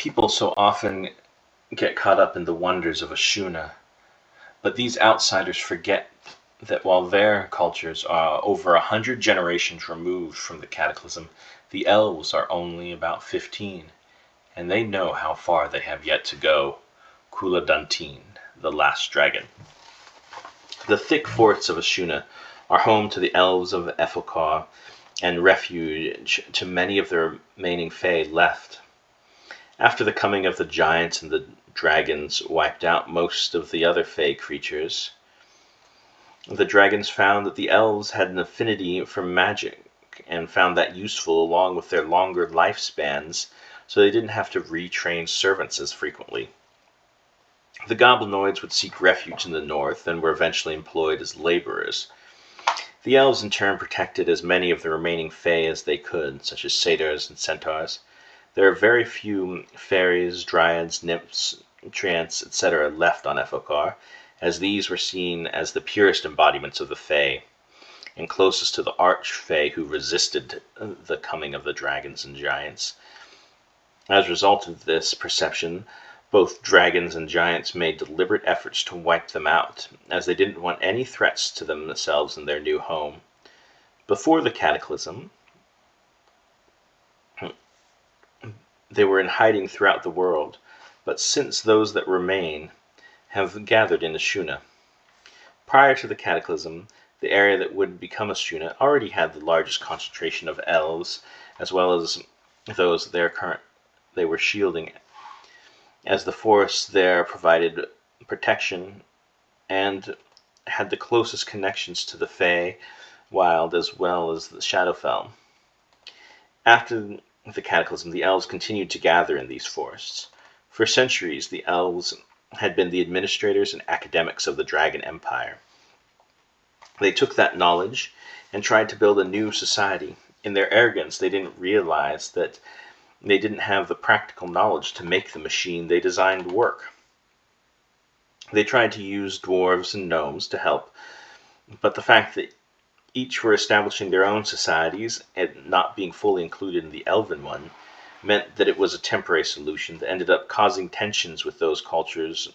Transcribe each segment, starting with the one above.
People so often get caught up in the wonders of Ashuna, but these outsiders forget that while their cultures are over 100 generations removed from the cataclysm, the elves are only about 15, and they know how far they have yet to go. Kula Dantin, the last dragon. The thick forests of Ashuna are home to the elves of Efoqar and refuge to many of the remaining Fae left. After the coming of the giants and the dragons wiped out most of the other Fae creatures, the dragons found that the elves had an affinity for magic and found that useful along with their longer lifespans, so they didn't have to retrain servants as frequently. The goblinoids would seek refuge in the north and were eventually employed as laborers. The elves in turn protected as many of the remaining Fae as they could, such as satyrs and centaurs. There are very few fairies, dryads, nymphs, treants, etc. left on Efoqar, as these were seen as the purest embodiments of the Fae, and closest to the arch-Fae who resisted the coming of the dragons and giants. As a result of this perception, both dragons and giants made deliberate efforts to wipe them out, as they didn't want any threats to themselves in their new home. Before the cataclysm, they were in hiding throughout the world, but since those that remain have gathered in Ashuna. Prior to the cataclysm, the area that would become Ashuna already had the largest concentration of elves, as well as those they were shielding, as the forests there provided protection and had the closest connections to the Fae Wild as well as the Shadowfell. After the cataclysm, the elves continued to gather in these forests. For centuries, the elves had been the administrators and academics of the Dragon Empire. They took that knowledge and tried to build a new society. In their arrogance, they didn't realize that they didn't have the practical knowledge to make the machine they designed work. They tried to use dwarves and gnomes to help, but the fact that each were establishing their own societies and not being fully included in the elven one meant that it was a temporary solution that ended up causing tensions with those cultures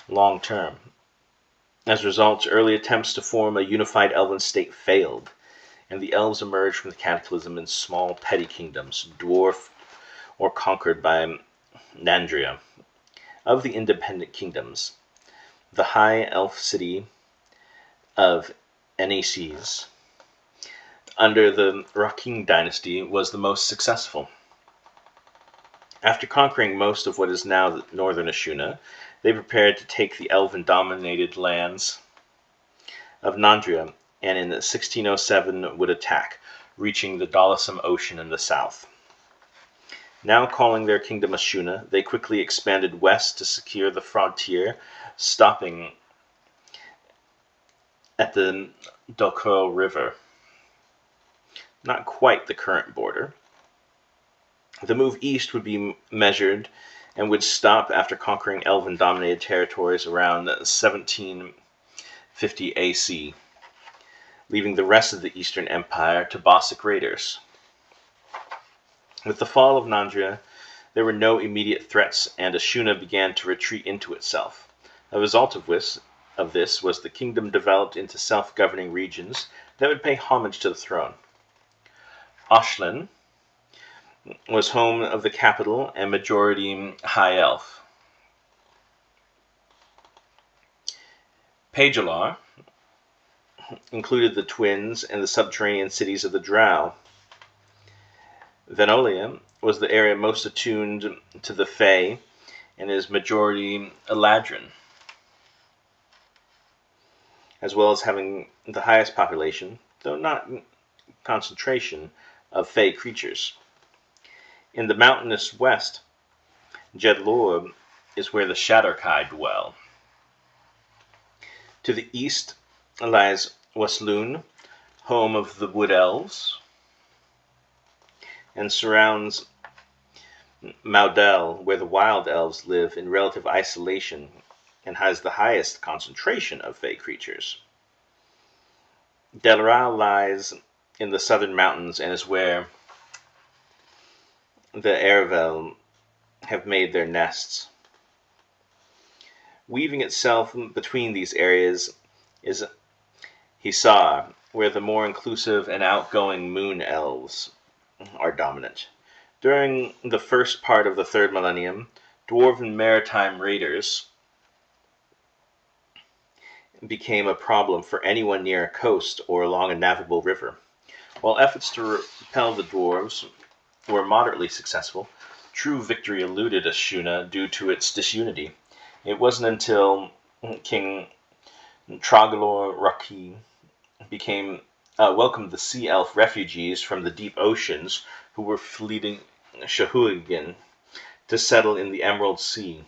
long term. As a result, early attempts to form a unified elven state failed, and the elves emerged from the cataclysm in small petty kingdoms, dwarfed or conquered by Nandria. Of the independent kingdoms, the high elf city of Enaces, under the Raking dynasty, was the most successful. After conquering most of what is now northern Ashuna, they prepared to take the elven-dominated lands of Nandria, and in 1607 would attack, reaching the Dalisum Ocean in the south. Now calling their kingdom Ashuna, they quickly expanded west to secure the frontier, stopping at the Dokro River. Not quite the current border. The move east would be measured and would stop after conquering elven-dominated territories around 1750 AC, leaving the rest of the Eastern Empire to Bossk raiders. With the fall of Nandria, there were no immediate threats, and Ashuna began to retreat into itself. A result of this was the kingdom developed into self-governing regions that would pay homage to the throne. Ashlan was home of the capital and majority High Elf. Pagelar included the twins and the subterranean cities of the Drow. Venolia was the area most attuned to the Fae and is majority Eladrin, as well as having the highest population, though not concentration, of Fae creatures. In the mountainous west, Jedlor is where the Shadowkai dwell. To the east lies Westloon, home of the Wood Elves, and surrounds Maudel, where the Wild Elves live in relative isolation and has the highest concentration of Fae creatures. Delral lies in the southern mountains and is where the Erevel have made their nests. Weaving itself between these areas is Hisar, where the more inclusive and outgoing moon elves are dominant. During the first part of the third millennium, dwarven maritime raiders became a problem for anyone near a coast or along a navigable river. While efforts to repel the dwarves were moderately successful, true victory eluded Ashuna due to its disunity. It wasn't until King Tragalor Raki welcomed the sea elf refugees from the deep oceans who were fleeing Shahuagin to settle in the Emerald Sea,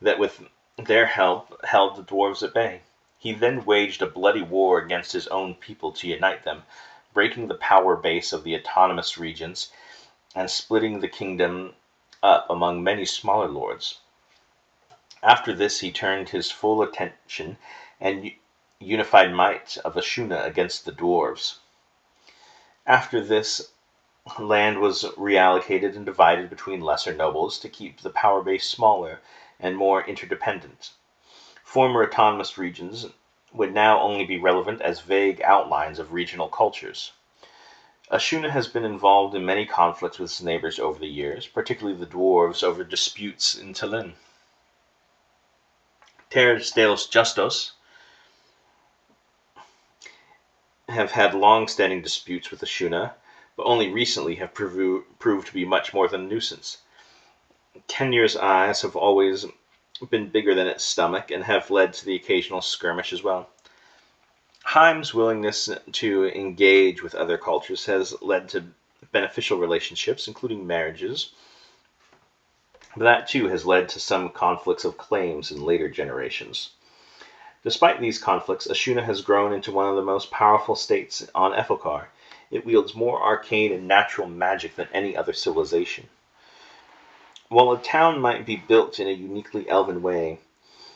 that with their help held the dwarves at bay. He then waged a bloody war against his own people to unite them, breaking the power base of the autonomous regions and splitting the kingdom up among many smaller lords. After this, he turned his full attention and unified might of Ashuna against the dwarves. After this, land was reallocated and divided between lesser nobles to keep the power base smaller and more interdependent. Former autonomous regions would now only be relevant as vague outlines of regional cultures. Ashuna has been involved in many conflicts with its neighbors over the years, particularly the dwarves over disputes in Tallinn. Terres de los Justos have had long-standing disputes with Ashuna, but only recently have proved to be much more than a nuisance. Kenyr's eyes have always been bigger than its stomach and have led to the occasional skirmish as well. Heim's willingness to engage with other cultures has led to beneficial relationships, including marriages, but that too has led to some conflicts of claims in later generations. Despite these conflicts, Ashuna has grown into one of the most powerful states on Efoqar. It wields more arcane and natural magic than any other civilization. While a town might be built in a uniquely elven way,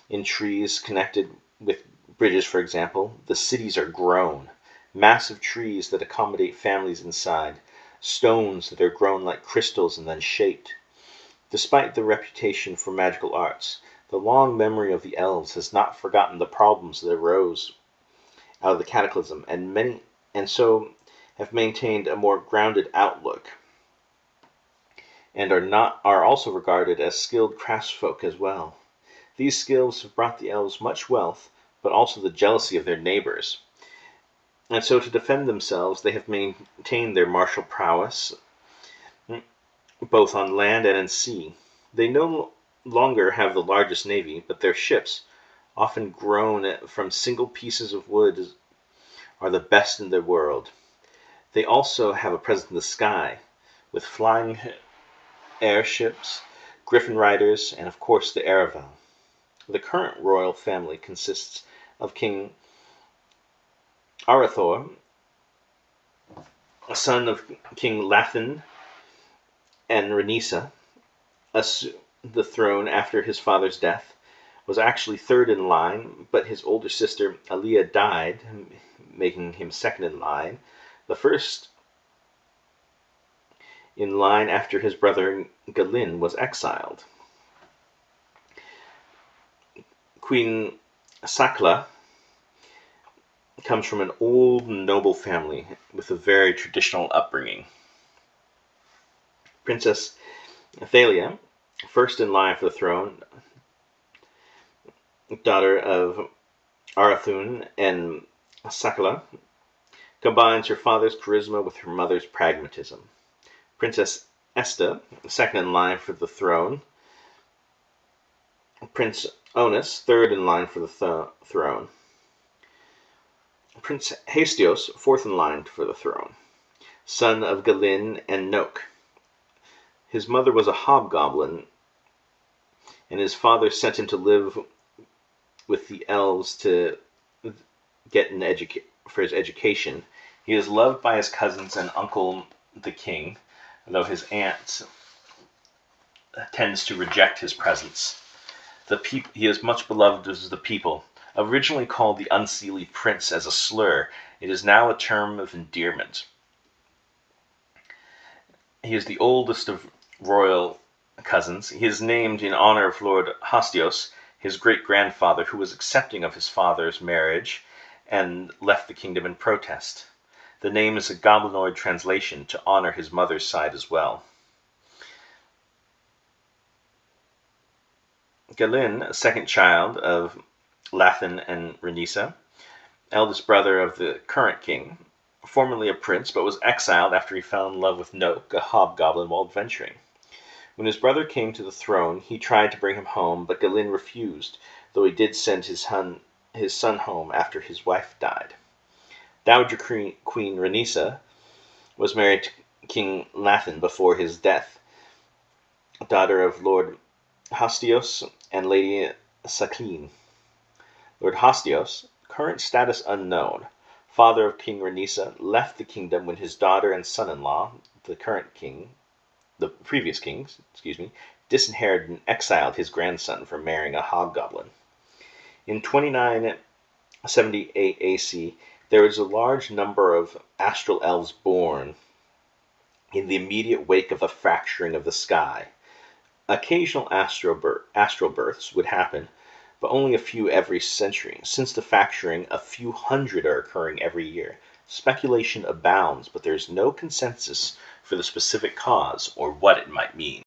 in trees connected with bridges, for example, the cities are grown. Massive trees that accommodate families inside, stones that are grown like crystals and then shaped. Despite the reputation for magical arts, the long memory of the elves has not forgotten the problems that arose out of the cataclysm, and so have maintained a more grounded outlook, and are also regarded as skilled craftsfolk as well. These skills have brought the elves much wealth, but also the jealousy of their neighbors. And so to defend themselves, they have maintained their martial prowess, both on land and in sea. They no longer have the largest navy, but their ships, often grown from single pieces of wood, are the best in the world. They also have a presence in the sky, with flying airships, griffin riders, and of course the Aravel. The current royal family consists of King Arathor, a son of King Lathan and Renisa. The throne after his father's death, was actually third in line, but his older sister Aliyah died, making him second in line. The first in line after his brother Galin was exiled. Queen Sakla comes from an old noble family with a very traditional upbringing. Princess Athalia, first in line for the throne, daughter of Arathun and Sakala, combines her father's charisma with her mother's pragmatism. Princess Esta, second in line for the throne. Prince Onus, third in line for the throne. Prince Hastios, fourth in line for the throne, son of Galin and Noak. His mother was a hobgoblin, and his father sent him to live with the elves to get for his education. He is loved by his cousins and uncle the king, though his aunt tends to reject his presence. He is much beloved as the people. Originally called the Unseelie Prince as a slur, it is now a term of endearment. He is the oldest of royal cousins. He is named in honor of Lord Hostios, his great-grandfather, who was accepting of his father's marriage and left the kingdom in protest. The name is a goblinoid translation to honor his mother's side as well. Galin, a second child of Lathan and Renisa, eldest brother of the current king, formerly a prince, but was exiled after he fell in love with Noak, a hobgoblin, while adventuring. When his brother came to the throne, he tried to bring him home, but Galin refused, though he did send his son home after his wife died. Dowager Queen Renisa was married to King Lathan before his death, daughter of Lord Hostios and Lady Sakleen. Lord Hostios, current status unknown, father of King Renisa, left the kingdom when his daughter and son-in-law, the previous king, disinherited and exiled his grandson for marrying a hobgoblin. In 2978 AC, there was a large number of astral elves born in the immediate wake of a fracturing of the sky. Occasional astral births would happen, but only a few every century. Since the fracturing, a few hundred are occurring every year. Speculation abounds, but there is no consensus for the specific cause or what it might mean.